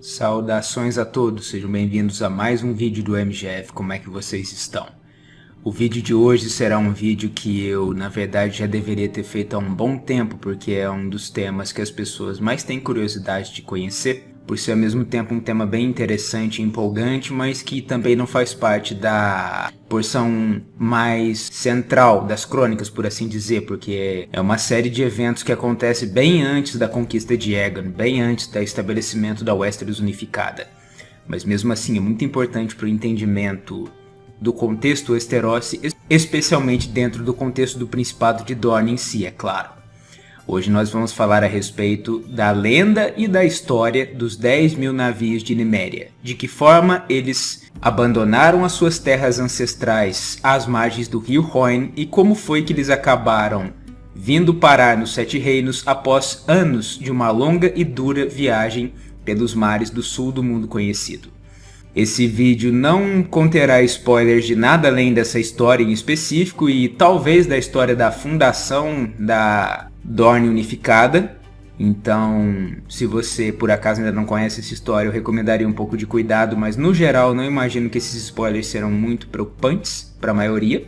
Saudações a todos, sejam bem-vindos a mais um vídeo do MGF, como é que vocês estão? O vídeo de hoje será um vídeo que eu, na verdade, já deveria ter feito há um bom tempo, porque é um dos temas que as pessoas mais têm curiosidade de conhecer, por ser ao mesmo tempo um tema bem interessante e empolgante, mas que também não faz parte da porção mais central das crônicas, por assim dizer, porque é uma série de eventos que acontece bem antes da conquista de Aegon, bem antes do estabelecimento da Westeros unificada. Mas mesmo assim é muito importante para o entendimento do contexto Westerosi, especialmente dentro do contexto do Principado de Dorne em si, é claro. Hoje nós vamos falar a respeito da lenda e da história dos 10.000 navios de Nymeria, de que forma eles abandonaram as suas terras ancestrais às margens do rio Rhoyne e como foi que eles acabaram vindo parar nos Sete Reinos após anos de uma longa e dura viagem pelos mares do sul do mundo conhecido. Esse vídeo não conterá spoilers de nada além dessa história em específico e talvez da história da fundação da Dorne unificada. Então, se você por acaso ainda não conhece essa história, eu recomendaria um pouco de cuidado, mas no geral não imagino que esses spoilers serão muito preocupantes para a maioria.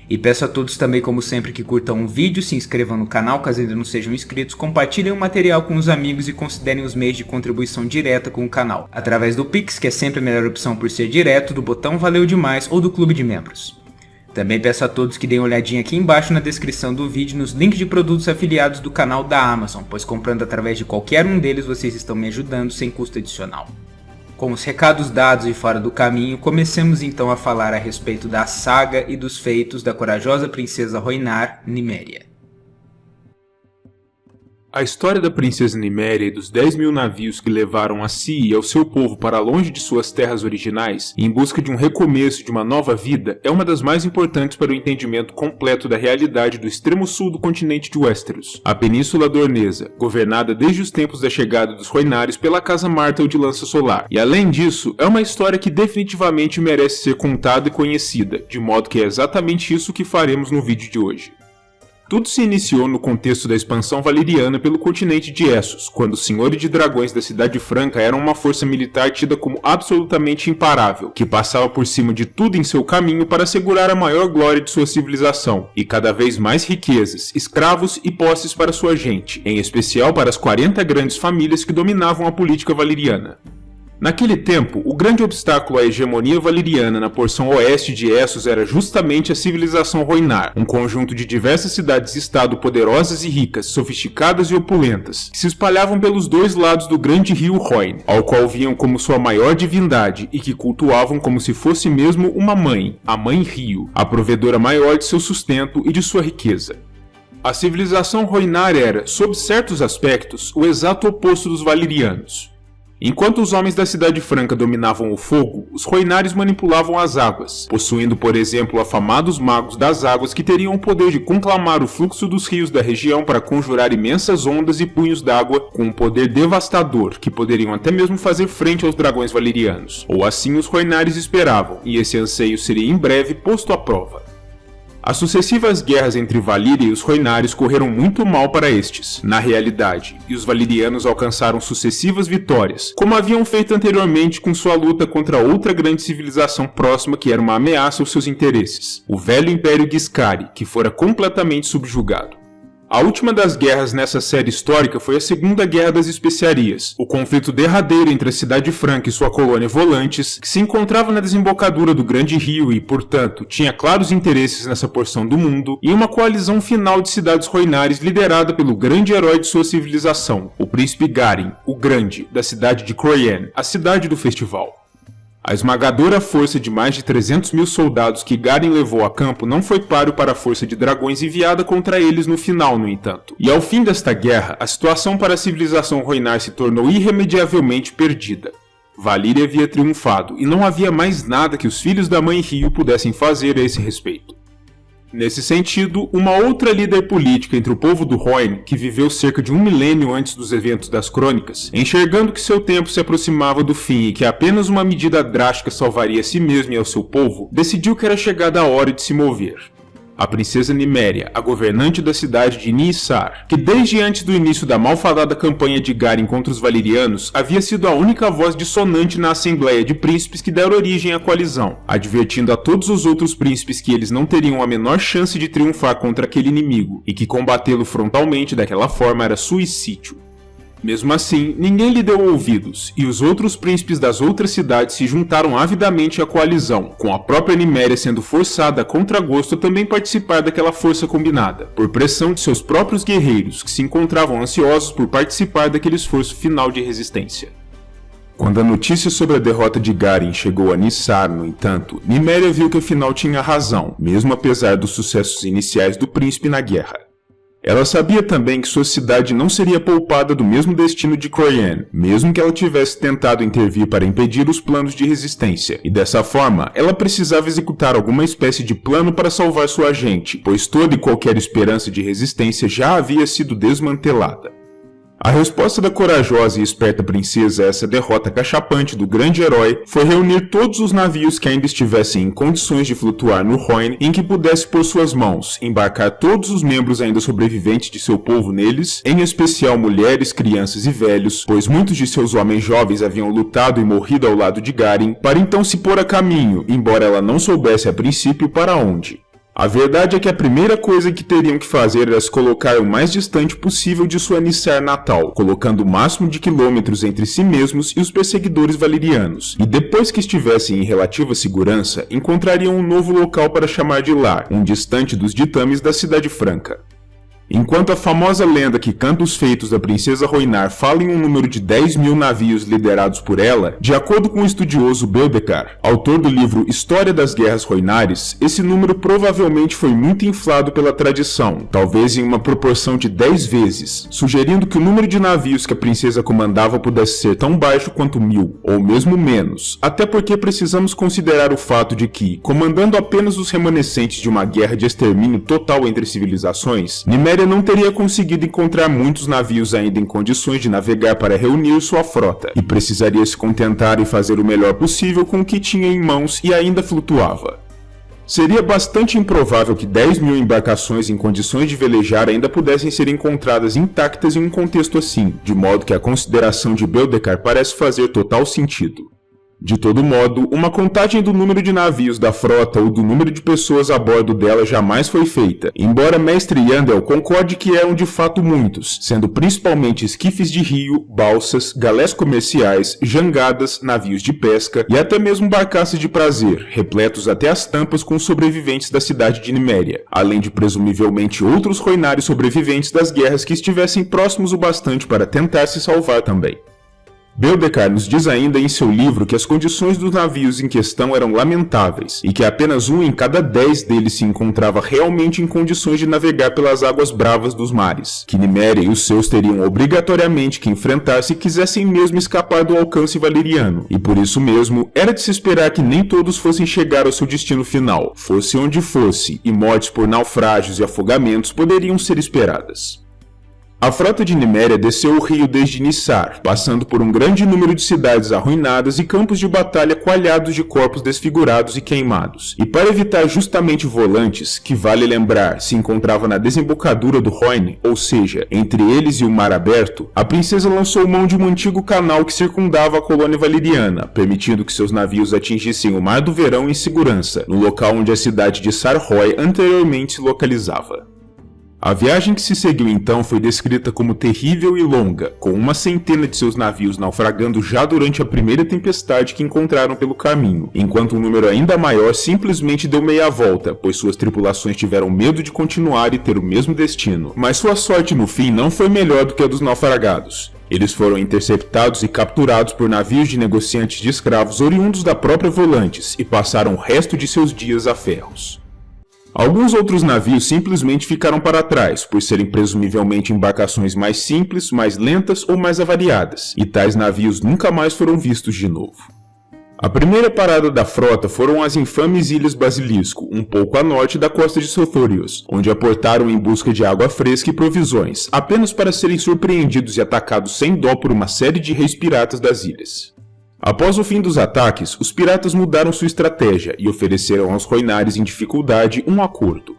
E peço a todos também, como sempre, que curtam o vídeo, se inscrevam no canal caso ainda não sejam inscritos, compartilhem o material com os amigos e considerem os meios de contribuição direta com o canal, através do Pix, que é sempre a melhor opção por ser direto, do botão Valeu Demais ou do Clube de Membros. Também peço a todos que deem uma olhadinha aqui embaixo na descrição do vídeo nos links de produtos afiliados do canal da Amazon, pois comprando através de qualquer um deles vocês estão me ajudando sem custo adicional. Com os recados dados e fora do caminho, comecemos então a falar a respeito da saga e dos feitos da corajosa princesa Rhoynar Nymeria. A história da princesa Nymeria e dos 10.000 navios que levaram a si e ao seu povo para longe de suas terras originais, em busca de um recomeço de uma nova vida, é uma das mais importantes para o entendimento completo da realidade do extremo sul do continente de Westeros, a Península Dornesa, governada desde os tempos da chegada dos Rhoynares pela Casa Martell de Lança Solar. E além disso, é uma história que definitivamente merece ser contada e conhecida, de modo que é exatamente isso que faremos no vídeo de hoje. Tudo se iniciou no contexto da expansão valeriana pelo continente de Essos, quando os Senhores de Dragões da Cidade Franca eram uma força militar tida como absolutamente imparável, que passava por cima de tudo em seu caminho para assegurar a maior glória de sua civilização, e cada vez mais riquezas, escravos e posses para sua gente, em especial para as 40 grandes famílias que dominavam a política valeriana. Naquele tempo, o grande obstáculo à hegemonia valeriana na porção oeste de Essos era justamente a civilização Rhoynar, um conjunto de diversas cidades-estado poderosas e ricas, sofisticadas e opulentas, que se espalhavam pelos dois lados do grande rio Rhoyne, ao qual viam como sua maior divindade e que cultuavam como se fosse mesmo uma mãe, a Mãe Rio, a provedora maior de seu sustento e de sua riqueza. A civilização Rhoynar era, sob certos aspectos, o exato oposto dos valerianos. Enquanto os homens da Cidade Franca dominavam o fogo, os Rhoynares manipulavam as águas, possuindo, por exemplo, afamados magos das águas que teriam o poder de conclamar o fluxo dos rios da região para conjurar imensas ondas e punhos d'água com um poder devastador, que poderiam até mesmo fazer frente aos dragões valerianos. Ou assim os Rhoynares esperavam, e esse anseio seria em breve posto à prova. As sucessivas guerras entre Valyria e os Rhoynares correram muito mal para estes, na realidade, e os valerianos alcançaram sucessivas vitórias, como haviam feito anteriormente com sua luta contra outra grande civilização próxima que era uma ameaça aos seus interesses, o velho Império Giscari, que fora completamente subjugado. A última das guerras nessa série histórica foi a Segunda Guerra das Especiarias, o conflito derradeiro entre a Cidade Franca e sua colônia Volantes, que se encontrava na desembocadura do Grande Rio e, portanto, tinha claros interesses nessa porção do mundo, e uma coalizão final de cidades Rhoynares liderada pelo grande herói de sua civilização, o Príncipe Garen, o Grande, da cidade de Chroyen, a cidade do festival. A esmagadora força de mais de 300.000 soldados que Garen levou a campo não foi páreo para a força de dragões enviada contra eles no final, no entanto. E ao fim desta guerra, a situação para a civilização Rhoynar se tornou irremediavelmente perdida. Valyria havia triunfado, e não havia mais nada que os filhos da Mãe Rio pudessem fazer a esse respeito. Nesse sentido, uma outra líder política entre o povo do Rhoyne, que viveu cerca de 1 milênio antes dos eventos das crônicas, enxergando que seu tempo se aproximava do fim e que apenas uma medida drástica salvaria a si mesmo e ao seu povo, decidiu que era chegada a hora de se mover. a princesa Niméria, a governante da cidade de Nyissar, que desde antes do início da malfadada campanha de Garen contra os Valyrianos, havia sido a única voz dissonante na Assembleia de Príncipes que deram origem à coalizão, advertindo a todos os outros príncipes que eles não teriam a menor chance de triunfar contra aquele inimigo, e que combatê-lo frontalmente daquela forma era suicídio. Mesmo assim, ninguém lhe deu ouvidos, e os outros príncipes das outras cidades se juntaram avidamente à coalizão, com a própria Niméria sendo forçada a contragosto a também participar daquela força combinada, por pressão de seus próprios guerreiros, que se encontravam ansiosos por participar daquele esforço final de resistência. Quando a notícia sobre a derrota de Garen chegou a Nyissar, no entanto, Niméria viu que afinal tinha razão, mesmo apesar dos sucessos iniciais do príncipe na guerra. Ela sabia também que sua cidade não seria poupada do mesmo destino de Choriane, mesmo que ela tivesse tentado intervir para impedir os planos de resistência, e dessa forma, ela precisava executar alguma espécie de plano para salvar sua gente, pois toda e qualquer esperança de resistência já havia sido desmantelada. A resposta da corajosa e esperta princesa a essa derrota cachapante do grande herói foi reunir todos os navios que ainda estivessem em condições de flutuar no Rhoyne em que pudesse por suas mãos, embarcar todos os membros ainda sobreviventes de seu povo neles, em especial mulheres, crianças e velhos, pois muitos de seus homens jovens haviam lutado e morrido ao lado de Garen, para então se pôr a caminho, embora ela não soubesse a princípio para onde. A verdade é que a primeira coisa que teriam que fazer era se colocar o mais distante possível de sua Nyissar natal, colocando o máximo de quilômetros entre si mesmos e os perseguidores valyrianos, e depois que estivessem em relativa segurança, encontrariam um novo local para chamar de lar, distante dos ditames da Cidade Franca. Enquanto a famosa lenda que canta os feitos da princesa Rhoynar fala em um número de 10.000 navios liderados por ela, de acordo com o estudioso Beldecar, autor do livro História das Guerras Rhoynares, esse número provavelmente foi muito inflado pela tradição, talvez em uma proporção de 10 vezes, sugerindo que o número de navios que a princesa comandava pudesse ser tão baixo quanto 1.000, ou mesmo menos, até porque precisamos considerar o fato de que, comandando apenas os remanescentes de uma guerra de extermínio total entre civilizações, Niméria não teria conseguido encontrar muitos navios ainda em condições de navegar para reunir sua frota, e precisaria se contentar em fazer o melhor possível com o que tinha em mãos e ainda flutuava. Seria bastante improvável que 10.000 embarcações em condições de velejar ainda pudessem ser encontradas intactas em um contexto assim, de modo que a consideração de Beldecar parece fazer total sentido. De todo modo, uma contagem do número de navios da frota ou do número de pessoas a bordo dela jamais foi feita, embora Mestre Yandel concorde que eram de fato muitos, sendo principalmente esquifes de rio, balsas, galés comerciais, jangadas, navios de pesca e até mesmo barcaças de prazer, repletos até as tampas com os sobreviventes da cidade de Niméria, além de presumivelmente outros Rhoynares sobreviventes das guerras que estivessem próximos o bastante para tentar se salvar também. Beldecar nos diz ainda em seu livro que as condições dos navios em questão eram lamentáveis e que apenas 1 em cada 10 deles se encontrava realmente em condições de navegar pelas águas bravas dos mares, que Niméria e os seus teriam obrigatoriamente que enfrentar se quisessem mesmo escapar do alcance valyriano, e por isso mesmo era de se esperar que nem todos fossem chegar ao seu destino final, fosse onde fosse, e mortes por naufrágios e afogamentos poderiam ser esperadas. A frota de Niméria desceu o rio desde Nyissar, passando por um grande número de cidades arruinadas e campos de batalha coalhados de corpos desfigurados e queimados. E para evitar justamente Volantes, que vale lembrar se encontrava na desembocadura do Rhoyne, ou seja, entre eles e o mar aberto, a princesa lançou mão de um antigo canal que circundava a colônia valyriana, permitindo que seus navios atingissem o Mar do Verão em segurança, no local onde a cidade de Sarroy anteriormente se localizava. A viagem que se seguiu então foi descrita como terrível e longa, com 100 de seus navios naufragando já durante a primeira tempestade que encontraram pelo caminho, enquanto um número ainda maior simplesmente deu meia volta, pois suas tripulações tiveram medo de continuar e ter o mesmo destino. Mas sua sorte no fim não foi melhor do que a dos naufragados. Eles foram interceptados e capturados por navios de negociantes de escravos oriundos da própria Volantes e passaram o resto de seus dias a ferros. Alguns outros navios simplesmente ficaram para trás, por serem presumivelmente embarcações mais simples, mais lentas ou mais avariadas, e tais navios nunca mais foram vistos de novo. A primeira parada da frota foram as infames Ilhas Basilisco, um pouco a norte da costa de Sothorios, onde aportaram em busca de água fresca e provisões, apenas para serem surpreendidos e atacados sem dó por uma série de reis piratas das ilhas. Após o fim dos ataques, os piratas mudaram sua estratégia e ofereceram aos Rhoynares em dificuldade um acordo.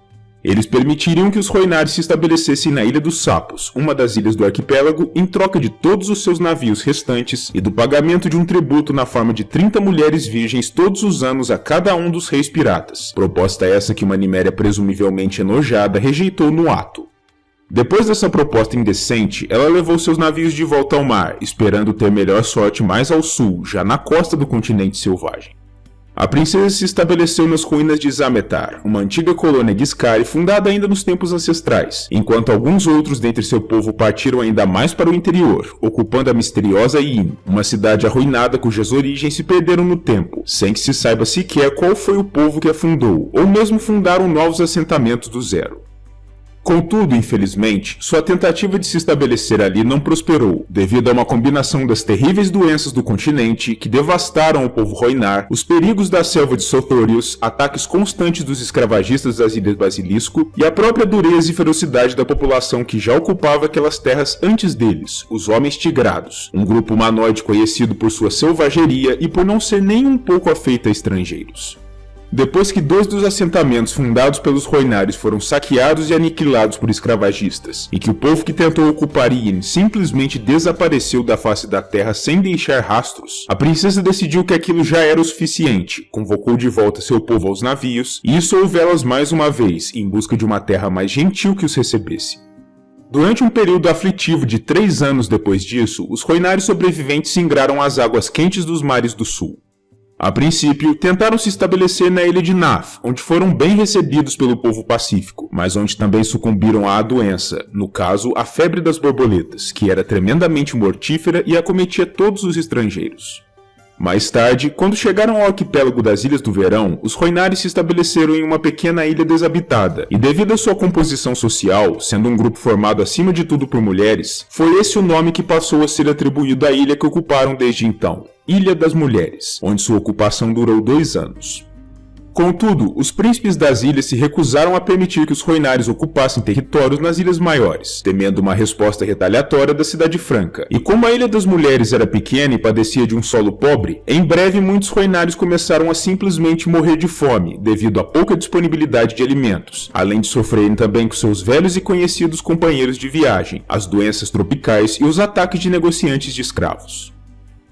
Eles permitiriam que os Rhoynar se estabelecessem na Ilha dos Sapos, uma das ilhas do arquipélago, em troca de todos os seus navios restantes e do pagamento de um tributo na forma de 30 mulheres virgens todos os anos a cada um dos reis piratas. Proposta essa que uma Niméria presumivelmente enojada rejeitou no ato. Depois dessa proposta indecente, ela levou seus navios de volta ao mar, esperando ter melhor sorte mais ao sul, já na costa do continente selvagem. A princesa se estabeleceu nas ruínas de Zametar, uma antiga colônia Giscari fundada ainda nos tempos ancestrais, enquanto alguns outros dentre seu povo partiram ainda mais para o interior, ocupando a misteriosa Yin, uma cidade arruinada cujas origens se perderam no tempo, sem que se saiba sequer qual foi o povo que a fundou, ou mesmo fundaram novos assentamentos do zero. Contudo, infelizmente, sua tentativa de se estabelecer ali não prosperou, devido a uma combinação das terríveis doenças do continente que devastaram o povo Rhoynar, os perigos da selva de Sothorius, ataques constantes dos escravagistas das Ilhas Basilisco e a própria dureza e ferocidade da população que já ocupava aquelas terras antes deles, os Homens Tigrados, um grupo humanoide conhecido por sua selvageria e por não ser nem um pouco afeito a estrangeiros. Depois que 2 dos assentamentos fundados pelos Rhoynares foram saqueados e aniquilados por escravagistas, e que o povo que tentou ocupar Yin simplesmente desapareceu da face da terra sem deixar rastros, a princesa decidiu que aquilo já era o suficiente, convocou de volta seu povo aos navios e içou velas mais uma vez, em busca de uma terra mais gentil que os recebesse. Durante um período aflitivo de 3 anos depois disso, os Rhoynares sobreviventes singraram as águas quentes dos mares do sul. A princípio, tentaram se estabelecer na ilha de Naf, onde foram bem recebidos pelo povo pacífico, mas onde também sucumbiram à doença, no caso, a febre das borboletas, que era tremendamente mortífera e acometia todos os estrangeiros. Mais tarde, quando chegaram ao arquipélago das Ilhas do Verão, os Rhoynares se estabeleceram em uma pequena ilha desabitada, e devido à sua composição social, sendo um grupo formado acima de tudo por mulheres, foi esse o nome que passou a ser atribuído à ilha que ocuparam desde então, Ilha das Mulheres, onde sua ocupação durou 2 anos. Contudo, os príncipes das ilhas se recusaram a permitir que os Rhoynares ocupassem territórios nas ilhas maiores, temendo uma resposta retaliatória da Cidade Franca. E como a Ilha das Mulheres era pequena e padecia de um solo pobre, em breve muitos Rhoynares começaram a simplesmente morrer de fome, devido à pouca disponibilidade de alimentos, além de sofrerem também com seus velhos e conhecidos companheiros de viagem, as doenças tropicais e os ataques de negociantes de escravos.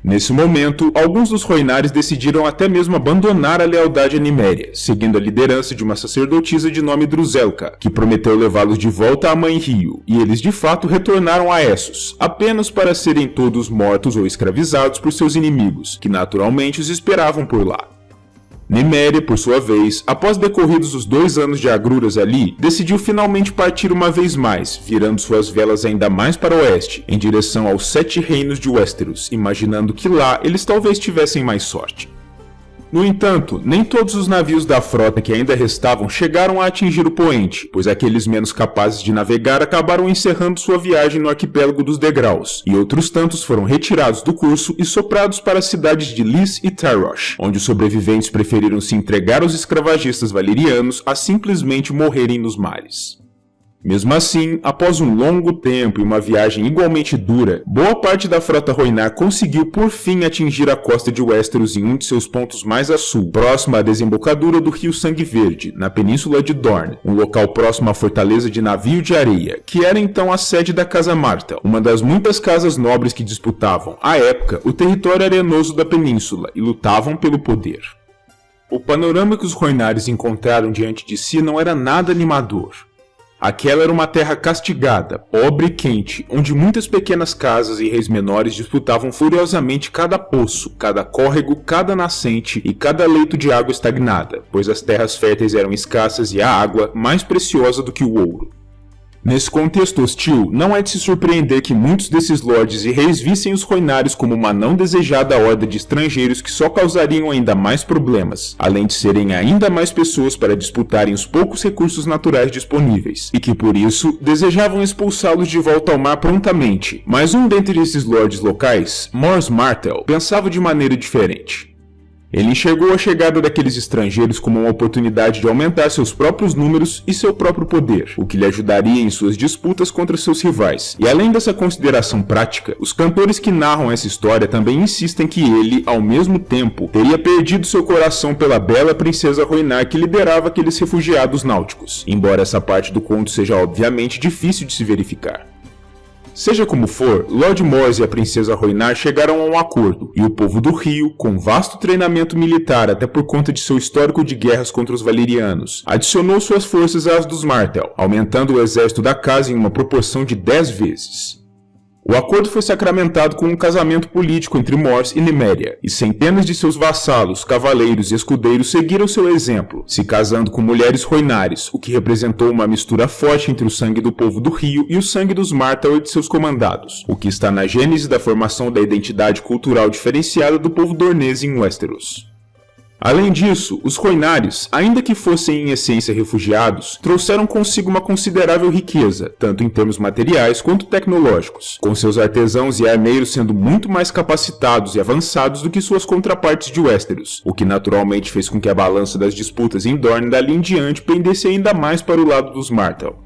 Nesse momento, alguns dos Rhoynares decidiram até mesmo abandonar a lealdade à Niméria, seguindo a liderança de uma sacerdotisa de nome Druzelka, que prometeu levá-los de volta à Mãe Rio, e eles de fato retornaram a Essos, apenas para serem todos mortos ou escravizados por seus inimigos, que naturalmente os esperavam por lá. Niméria, por sua vez, após decorridos os 2 anos de agruras ali, decidiu finalmente partir uma vez mais, virando suas velas ainda mais para o oeste, em direção aos 7 reinos de Westeros, imaginando que lá eles talvez tivessem mais sorte. No entanto, nem todos os navios da frota que ainda restavam chegaram a atingir o poente, pois aqueles menos capazes de navegar acabaram encerrando sua viagem no arquipélago dos Degraus, e outros tantos foram retirados do curso e soprados para as cidades de Lys e Tyrosh, onde os sobreviventes preferiram se entregar aos escravagistas valerianos a simplesmente morrerem nos mares. Mesmo assim, após um longo tempo e uma viagem igualmente dura, boa parte da frota Rhoynar conseguiu por fim atingir a costa de Westeros em um de seus pontos mais a sul, próximo à desembocadura do rio Sangue Verde, na península de Dorne, um local próximo à fortaleza de Navio de Areia, que era então a sede da Casa Martell, uma das muitas casas nobres que disputavam, à época, o território arenoso da península e lutavam pelo poder. O panorama que os Rhoynares encontraram diante de si não era nada animador. Aquela era uma terra castigada, pobre e quente, onde muitas pequenas casas e reis menores disputavam furiosamente cada poço, cada córrego, cada nascente e cada leito de água estagnada, pois as terras férteis eram escassas e a água mais preciosa do que o ouro. Nesse contexto hostil, não é de se surpreender que muitos desses lordes e reis vissem os Rhoynares como uma não desejada horda de estrangeiros que só causariam ainda mais problemas, além de serem ainda mais pessoas para disputarem os poucos recursos naturais disponíveis, e que por isso desejavam expulsá-los de volta ao mar prontamente. Mas um dentre esses lordes locais, Mors Martell, pensava de maneira diferente. Ele enxergou a chegada daqueles estrangeiros como uma oportunidade de aumentar seus próprios números e seu próprio poder, o que lhe ajudaria em suas disputas contra seus rivais. E além dessa consideração prática, os cantores que narram essa história também insistem que ele, ao mesmo tempo, teria perdido seu coração pela bela princesa Rhoynar que liderava aqueles refugiados náuticos, embora essa parte do conto seja obviamente difícil de se verificar. Seja como for, Lord Mors e a princesa Rhoynar chegaram a um acordo, e o povo do Rio, com vasto treinamento militar até por conta de seu histórico de guerras contra os Valerianos, adicionou suas forças às dos Martell, aumentando o exército da casa em uma proporção de 10 vezes. O acordo foi sacramentado com um casamento político entre Mors e Nymeria, e centenas de seus vassalos, cavaleiros e escudeiros seguiram seu exemplo, se casando com mulheres Rhoynares, o que representou uma mistura forte entre o sangue do povo do Rio e o sangue dos Martell e de seus comandados, o que está na gênese da formação da identidade cultural diferenciada do povo Dornês em Westeros. Além disso, os Rhoynares, ainda que fossem em essência refugiados, trouxeram consigo uma considerável riqueza, tanto em termos materiais quanto tecnológicos, com seus artesãos e armeiros sendo muito mais capacitados e avançados do que suas contrapartes de Westeros, o que naturalmente fez com que a balança das disputas em Dorne dali em diante pendesse ainda mais para o lado dos Martell.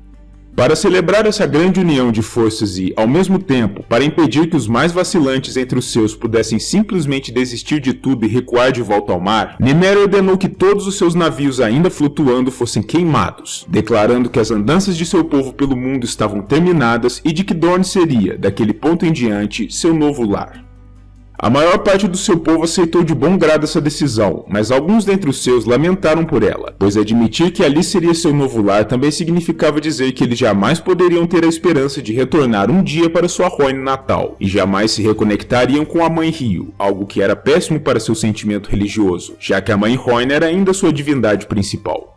Para celebrar essa grande união de forças e, ao mesmo tempo, para impedir que os mais vacilantes entre os seus pudessem simplesmente desistir de tudo e recuar de volta ao mar, Nymeria ordenou que todos os seus navios ainda flutuando fossem queimados, declarando que as andanças de seu povo pelo mundo estavam terminadas e de que Dorne seria, daquele ponto em diante, seu novo lar. A maior parte do seu povo aceitou de bom grado essa decisão, mas alguns dentre os seus lamentaram por ela, pois admitir que ali seria seu novo lar também significava dizer que eles jamais poderiam ter a esperança de retornar um dia para sua Rhoyne natal, e jamais se reconectariam com a Mãe Rio, algo que era péssimo para seu sentimento religioso, já que a Mãe Rhoyne era ainda sua divindade principal.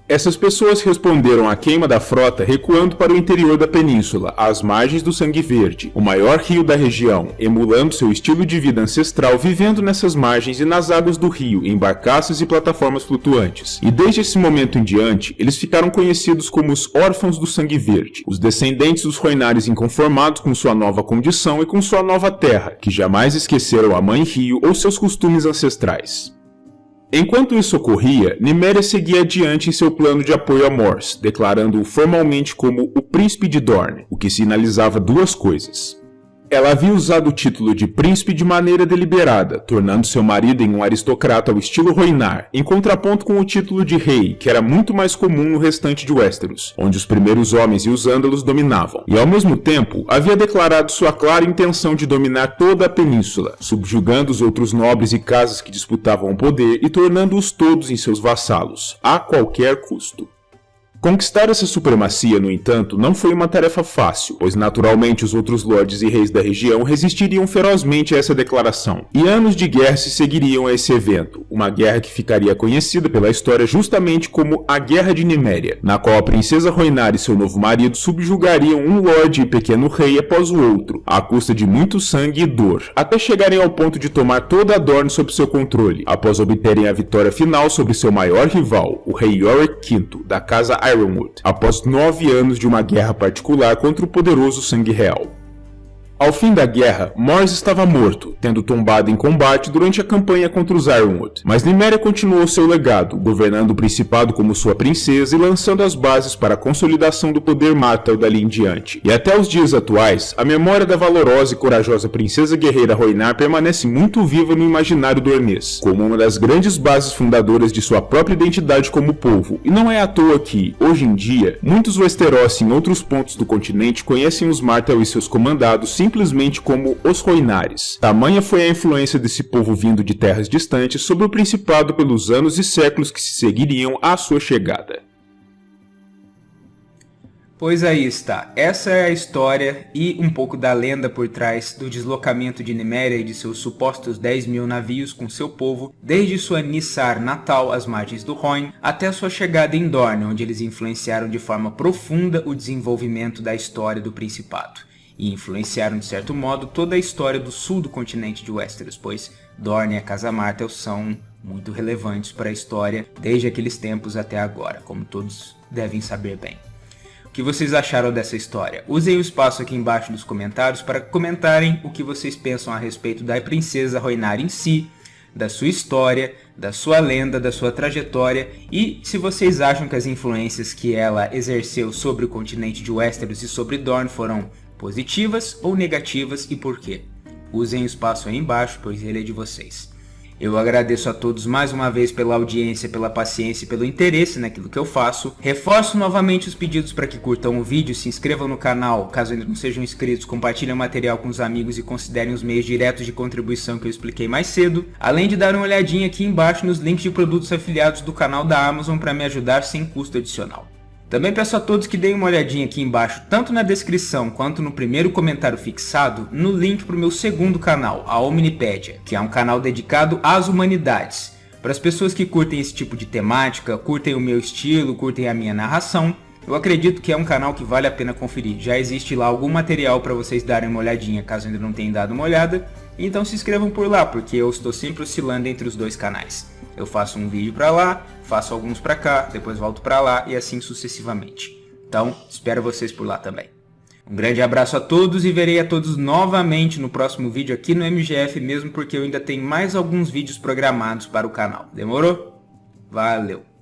Essas pessoas responderam à queima da frota recuando para o interior da península, às margens do Sangue Verde, o maior rio da região, emulando seu estilo de vida ancestral vivendo nessas margens e nas águas do rio, em barcaças e plataformas flutuantes. E desde esse momento em diante, eles ficaram conhecidos como os Órfãos do Sangue Verde, os descendentes dos Rhoynares inconformados com sua nova condição e com sua nova terra, que jamais esqueceram a Mãe Rio ou seus costumes ancestrais. Enquanto isso ocorria, Nymeria seguia adiante em seu plano de apoio a Mors, declarando-o formalmente como o Príncipe de Dorne, o que sinalizava duas coisas. Ela havia usado o título de príncipe de maneira deliberada, tornando seu marido em um aristocrata ao estilo Rhoynar, em contraponto com o título de rei, que era muito mais comum no restante de Westeros, onde os primeiros homens e os ândalos dominavam, e ao mesmo tempo havia declarado sua clara intenção de dominar toda a península, subjugando os outros nobres e casas que disputavam o poder e tornando-os todos em seus vassalos, a qualquer custo. Conquistar essa supremacia, no entanto, não foi uma tarefa fácil, pois naturalmente os outros lordes e reis da região resistiriam ferozmente a essa declaração, e anos de guerra se seguiriam a esse evento, uma guerra que ficaria conhecida pela história justamente como a Guerra de Nymeria, na qual a princesa Rhoynar e seu novo marido subjugariam um lorde e pequeno rei após o outro, à custa de muito sangue e dor, até chegarem ao ponto de tomar toda a Dorne sob seu controle, após obterem a vitória final sobre seu maior rival, o rei Yorick V, da casa Ironwood, após 9 anos de uma guerra particular contra o poderoso Sangue Real. Ao fim da guerra, Mors estava morto, tendo tombado em combate durante a campanha contra os Ironwood, mas Nymeria continuou seu legado, governando o principado como sua princesa e lançando as bases para a consolidação do poder Martell dali em diante. E até os dias atuais, a memória da valorosa e corajosa princesa guerreira Rhoynar permanece muito viva no imaginário dornês, como uma das grandes bases fundadoras de sua própria identidade como povo, e não é à toa que, hoje em dia, muitos Westerosi em outros pontos do continente conhecem os Martell e seus comandados simplesmente como os Rhoynares. Tamanha foi a influência desse povo vindo de terras distantes sobre o principado pelos anos e séculos que se seguiriam à sua chegada. Pois aí está, essa é a história e um pouco da lenda por trás do deslocamento de Nymeria e de seus supostos 10.000 navios com seu povo, desde sua Nissar natal às margens do Rhoyne, até sua chegada em Dorne, onde eles influenciaram de forma profunda o desenvolvimento da história do Principado. E influenciaram de certo modo toda a história do sul do continente de Westeros, pois Dorne e a Casa Martell são muito relevantes para a história desde aqueles tempos até agora, como todos devem saber bem. O que vocês acharam dessa história? Usem o espaço aqui embaixo nos comentários para comentarem o que vocês pensam a respeito da princesa Rhoynar em si, da sua história, da sua lenda, da sua trajetória e se vocês acham que as influências que ela exerceu sobre o continente de Westeros e sobre Dorne foram positivas ou negativas e por quê. Usem o espaço aí embaixo, pois ele é de vocês. Eu agradeço a todos mais uma vez pela audiência, pela paciência e pelo interesse naquilo que eu faço. Reforço novamente os pedidos para que curtam o vídeo, se inscrevam no canal, caso ainda não sejam inscritos, compartilhem o material com os amigos e considerem os meios diretos de contribuição que eu expliquei mais cedo, além de dar uma olhadinha aqui embaixo nos links de produtos afiliados do canal da Amazon para me ajudar sem custo adicional. Também peço a todos que deem uma olhadinha aqui embaixo, tanto na descrição quanto no primeiro comentário fixado, no link para o meu segundo canal, a Omnipédia, que é um canal dedicado às humanidades. Para as pessoas que curtem esse tipo de temática, curtem o meu estilo, curtem a minha narração, eu acredito que é um canal que vale a pena conferir. Já existe lá algum material para vocês darem uma olhadinha, caso ainda não tenham dado uma olhada. Então se inscrevam por lá, porque eu estou sempre oscilando entre os dois canais. Eu faço um vídeo para lá, faço alguns para cá, depois volto para lá e assim sucessivamente. Então, espero vocês por lá também. Um grande abraço a todos e verei a todos novamente no próximo vídeo aqui no MGF, mesmo porque eu ainda tenho mais alguns vídeos programados para o canal. Demorou? Valeu!